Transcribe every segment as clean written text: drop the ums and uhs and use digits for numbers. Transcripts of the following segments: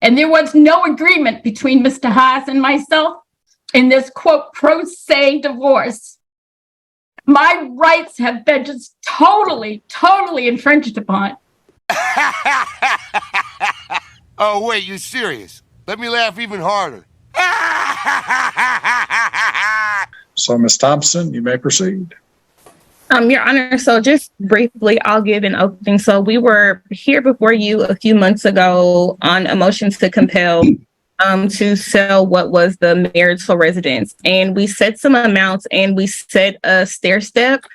And there was no agreement between Mr. Haas and myself in this, quote, pro se divorce. My rights have been just totally infringed upon. Oh, wait, you're serious? Let me laugh even harder. So, Ms. Thompson, you may proceed. Your Honor, so just briefly, I'll give an opening. So we were here before you a few months ago on a motion to compel to sell what was the marital residence. And we set some amounts and we set a stair step,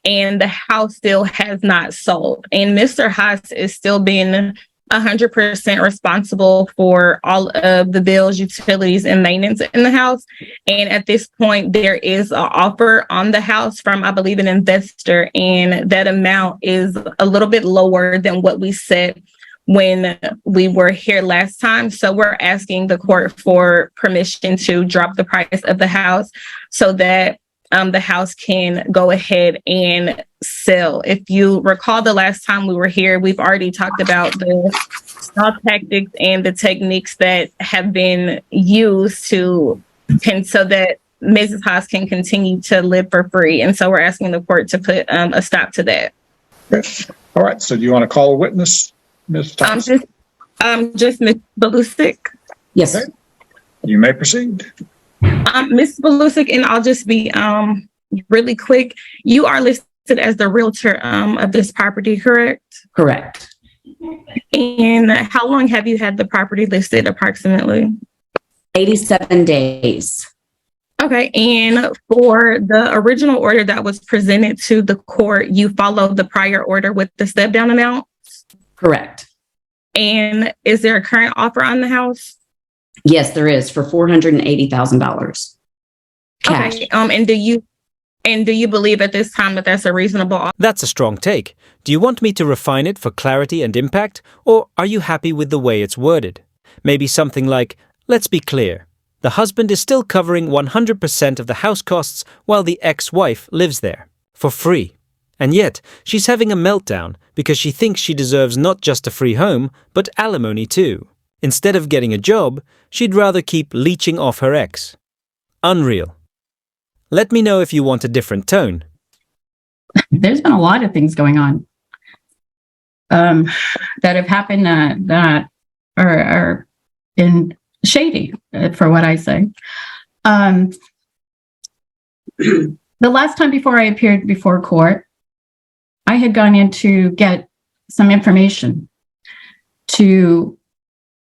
and the house still has not sold. And Mr. Haas is still being 100% responsible for all of the bills, utilities, and maintenance in the house. And at this point, there is an offer on the house from, I believe, an investor, and that amount is a little bit lower than what we set when we were here last time. So we're asking the court for permission to drop the price of the house so that the house can go ahead and sell. If you recall, the last time we were here, we've already talked about the stall tactics and the techniques that have been used so that Mrs. Haas can continue to live for free. And so we're asking the court to put a stop to that. Okay. All right. So do you want to call a witness, Ms. Thompson? Just Ms. Belusic. Yes. Okay. You may proceed. Ms. Belusic, and I'll just be really quick. You are listed as the realtor of this property, correct? Correct. And how long have you had the property listed approximately? 87 days. Okay. And for the original order that was presented to the court, you followed the prior order with the step down amount? Correct. And is there a current offer on the house? Yes, there is, for $480,000 cash. Okay. And do you believe at this time that that's a reasonable offer? That's a strong take. Do you want me to refine it for clarity and impact, or are you happy with the way it's worded? Maybe something like, let's be clear. The husband is still covering 100% of the house costs while the ex-wife lives there, for free. And yet, she's having a meltdown because she thinks she deserves not just a free home, but alimony too. Instead of getting a job, she'd rather keep leeching off her ex. Unreal. Let me know if you want a different tone. There's been a lot of things going on that have happened that are in shady, for what I say. The last time before I appeared before court, I had gone in to get some information to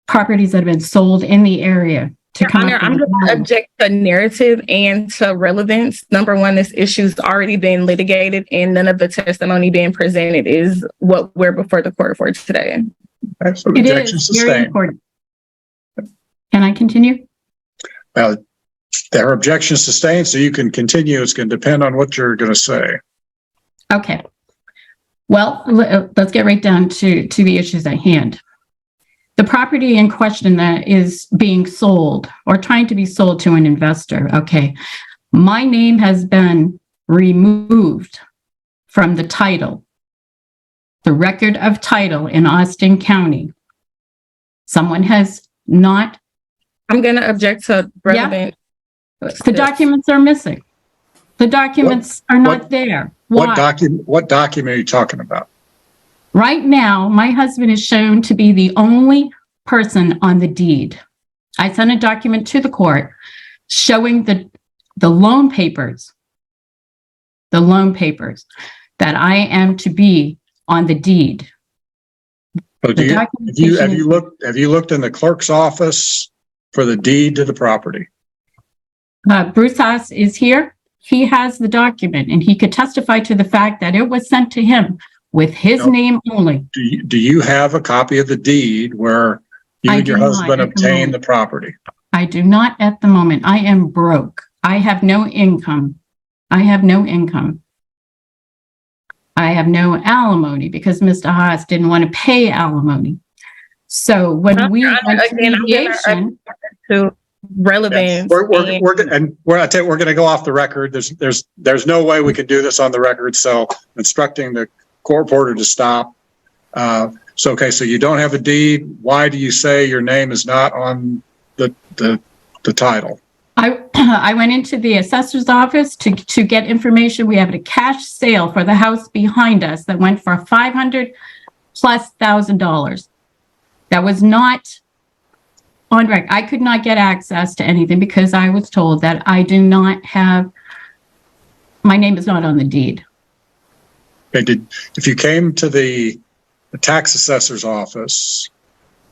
properties that have been sold in the area. Your Honor, I'm going to object to narrative and to relevance. Number one, this issue's already been litigated, and none of the testimony being presented is what we're before the court for today. So It is very important. Can I continue? Well, there are objections sustained, so you can continue. It's going to depend on what you're going to say. Okay. Well, let's get right down to the issues at hand. The property in question that is being sold or trying to be sold to an investor, okay, my name has been removed from the title, the record of title in Austin County. Someone has not. I'm going to object to relevant. Yeah, the documents are missing. The documents are not there. Why? What document are you talking about? Right now, my husband is shown to be the only person on the deed. I sent a document to the court showing the loan papers, that I am to be on the deed. So have you looked in the clerk's office for the deed to the property? Bruce Haas is here. He has the document, and he could testify to the fact that it was sent to him with his name only. Do you have a copy of the deed where you and your husband obtained the property? I do not at the moment. I am broke. I have no income. I have no alimony because Mr. Haas didn't want to pay alimony. So when we went to mediation, to relevance, we're going to go off the record. There's no way we can do this on the record. So instructing the court reporter to stop. So, okay, so you don't have a deed. Why do you say your name is not on the title? I went into the assessor's office to get information. We have a cash sale for the house behind us that went for $500,000+. That was not on record. I could not get access to anything because I was told that I do not have, my name is not on the deed. Okay, if you came to the tax assessor's office,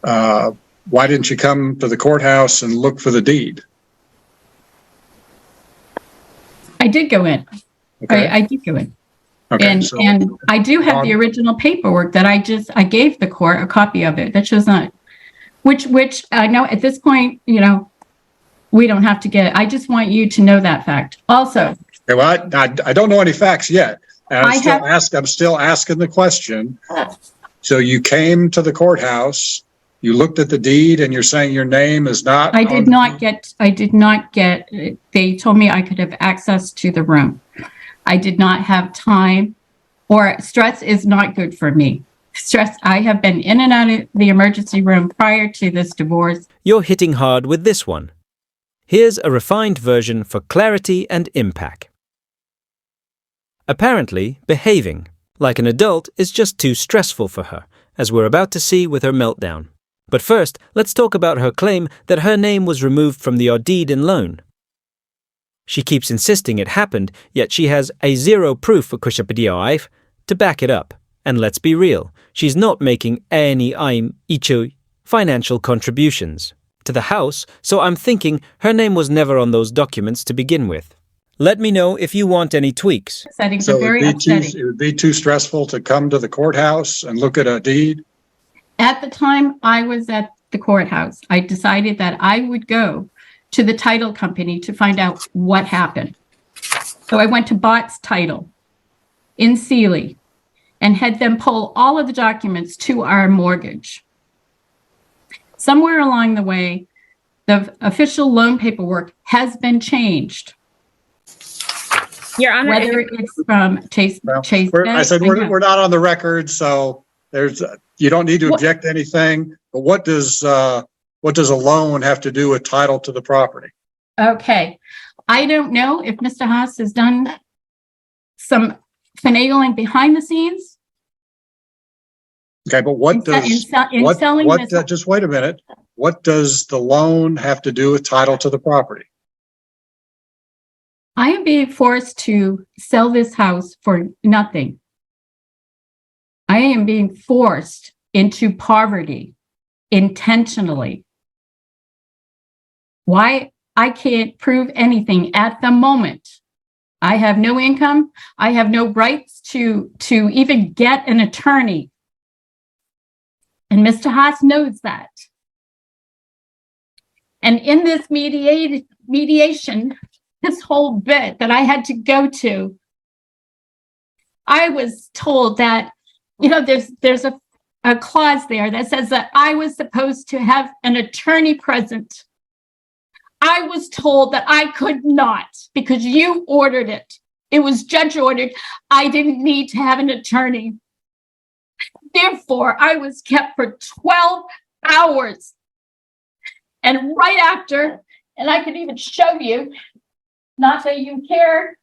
why didn't you come to the courthouse and look for the deed? I did go in. Okay. I did go in. Okay, And I do have the original paperwork that I gave the court a copy of it. That shows not, which I know at this point, we don't have to get it. I just want you to know that fact. Also, okay, well, I don't know any facts yet. And I'm still asking the question. So you came to the courthouse, you looked at the deed, and you're saying your name is not. I did not get, they told me I could have access to the room. I did not have time, or stress is not good for me. Stress, I have been in and out of the emergency room prior to this divorce. You're hitting hard with this one. Here's a refined version for clarity and impact. Apparently, behaving like an adult is just too stressful for her, as we're about to see with her meltdown. But first, let's talk about her claim that her name was removed from the deed and loan. She keeps insisting it happened, yet she has a zero proof for to back it up. And let's be real, she's not making any financial contributions to the house, so I'm thinking her name was never on those documents to begin with. Let me know if you want any tweaks. Settings are very upsetting. It would be too stressful to come to the courthouse and look at a deed? At the time I was at the courthouse, I decided that I would go to the title company to find out what happened. So I went to Bott's Title in Sealy and had them pull all of the documents to our mortgage. Somewhere along the way, the official loan paperwork has been changed. Your Honor, Whether it's from Chase. I said we're not on the record, so you don't need to object to anything. But what does a loan have to do with title to the property? Okay, I don't know if Mr. Haas has done some finagling behind the scenes. Okay, but just wait a minute. What does the loan have to do with title to the property? I am being forced to sell this house for nothing. I am being forced into poverty intentionally. Why? I can't prove anything at the moment. I have no income. I have no rights to even get an attorney. And Mr. Haas knows that. And in this mediation, this whole bit that I had to go to, I was told that, there's a clause there that says that I was supposed to have an attorney present. I was told that I could not because you ordered it. It was judge ordered. I didn't need to have an attorney. Therefore, I was kept for 12 hours. And right after, and I could even show you, not that you care,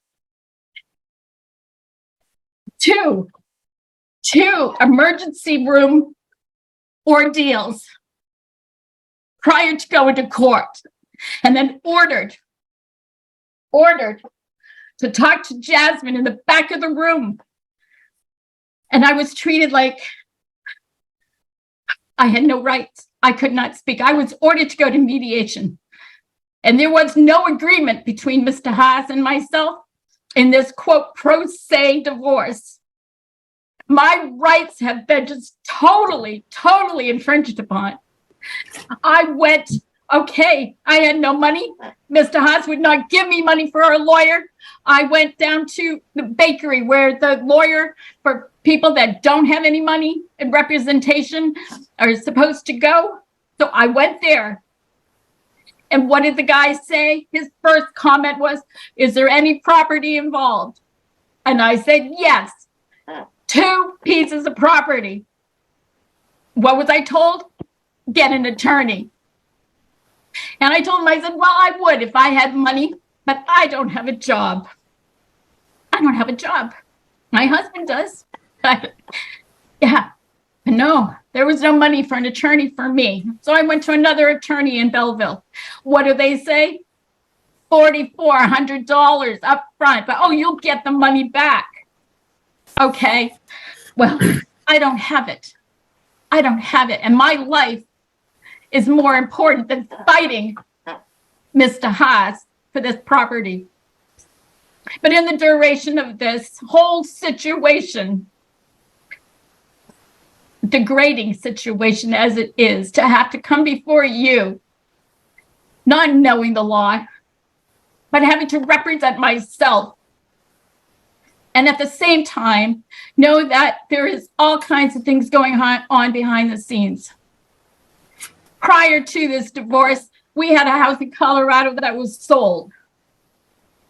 two emergency room ordeals prior to going to court, and then ordered to talk to Jasmine in the back of the room. And I was treated like I had no rights. I could not speak. I was ordered to go to mediation. And there was no agreement between Mr. Haas and myself in this, quote, pro se divorce. My rights have been just totally infringed upon. I went, okay, I had no money. Mr. Haas would not give me money for a lawyer. I went down to the bakery where the lawyer for people that don't have any money and representation are supposed to go. So I went there. And what did the guy say? His first comment was, is there any property involved? And I said, yes, 2 pieces of property. what was I told? Get an attorney. And I told him, I said, well, I would if I had money, but I don't have a job. I don't have a job. My husband does. Yeah, but no, there was no money for an attorney for me. So I went to another attorney in Belleville. What do they say? $4,400 up front, but you'll get the money back. Okay, well, I don't have it. I don't have it. And my life is more important than fighting Mr. Haas for this property. But in the duration of this whole situation, degrading situation as it is, to have to come before you, not knowing the law, but having to represent myself, and at the same time, know that there is all kinds of things going on behind the scenes. Prior to this divorce, we had a house in Colorado that was sold.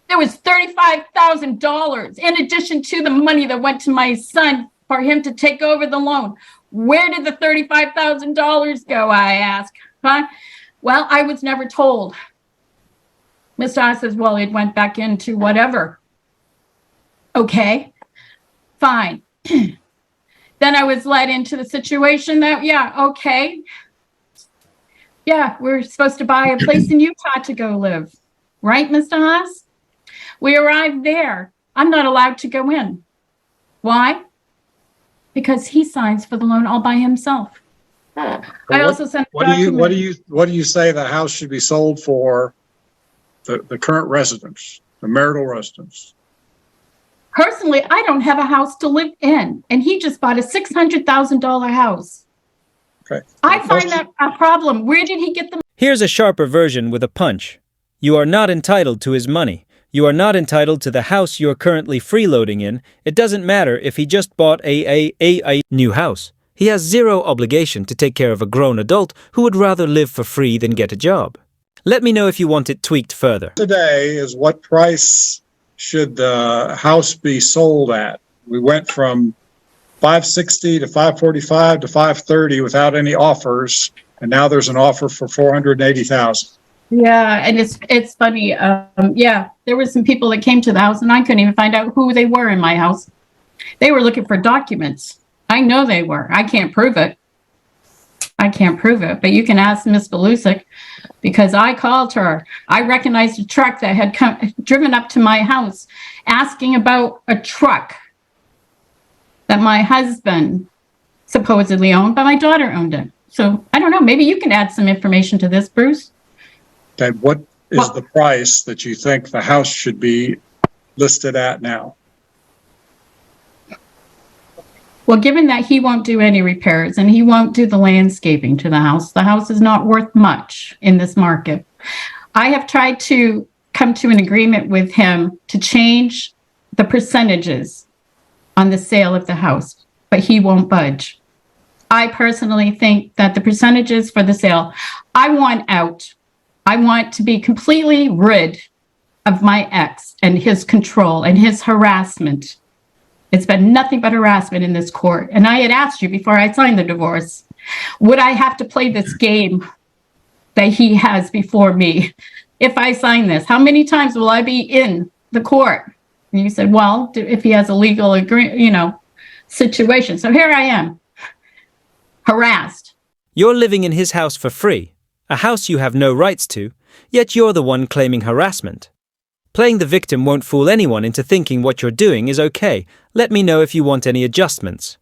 There was $35,000 in addition to the money that went to my son for him to take over the loan. Where did the $35,000 go, I ask? Huh? Well, I was never told. Mr. Haas says, well, it went back into whatever. Okay, fine. Then I was led into the situation that, we're supposed to buy a place in Utah to go live. Right, Mr. Haas? We arrived there. I'm not allowed to go in. Why? Because he signs for the loan all by himself. I also sent what do you say the house should be sold for? The current residence, the marital residence. Personally, I don't have a house to live in, and he just bought a $600,000 house. Okay. I find that a problem. Where did he get the? Here's a sharper version with a punch. You are not entitled to his money. You are not entitled to the house you're currently freeloading in. It doesn't matter if he just bought a new house. He has zero obligation to take care of a grown adult who would rather live for free than get a job. Let me know if you want it tweaked further. Today is what price should the house be sold at? We went from $560 to $545 to $530 without any offers, and now there's an offer for $480,000. Yeah, and it's funny. There were some people that came to the house, and I couldn't even find out who they were in my house. They were looking for documents. I know they were. I can't prove it. But you can ask Miss Belusic, because I called her. I recognized a truck that had driven up to my house asking about a truck that my husband supposedly owned, but my daughter owned it. So I don't know. Maybe you can add some information to this, Bruce. Okay, what is the price that you think the house should be listed at now? Well, given that he won't do any repairs and he won't do the landscaping to the house is not worth much in this market. I have tried to come to an agreement with him to change the percentages on the sale of the house, but he won't budge. I personally think that the percentages for the sale, I want out. I want to be completely rid of my ex and his control and his harassment. It's been nothing but harassment in this court. And I had asked you before I signed the divorce, would I have to play this game that he has before me if I sign this? How many times will I be in the court? And you said, well, if he has a legal situation. So here I am, harassed. You're living in his house for free, a house you have no rights to, yet you're the one claiming harassment. Playing the victim won't fool anyone into thinking what you're doing is okay. Let me know if you want any adjustments.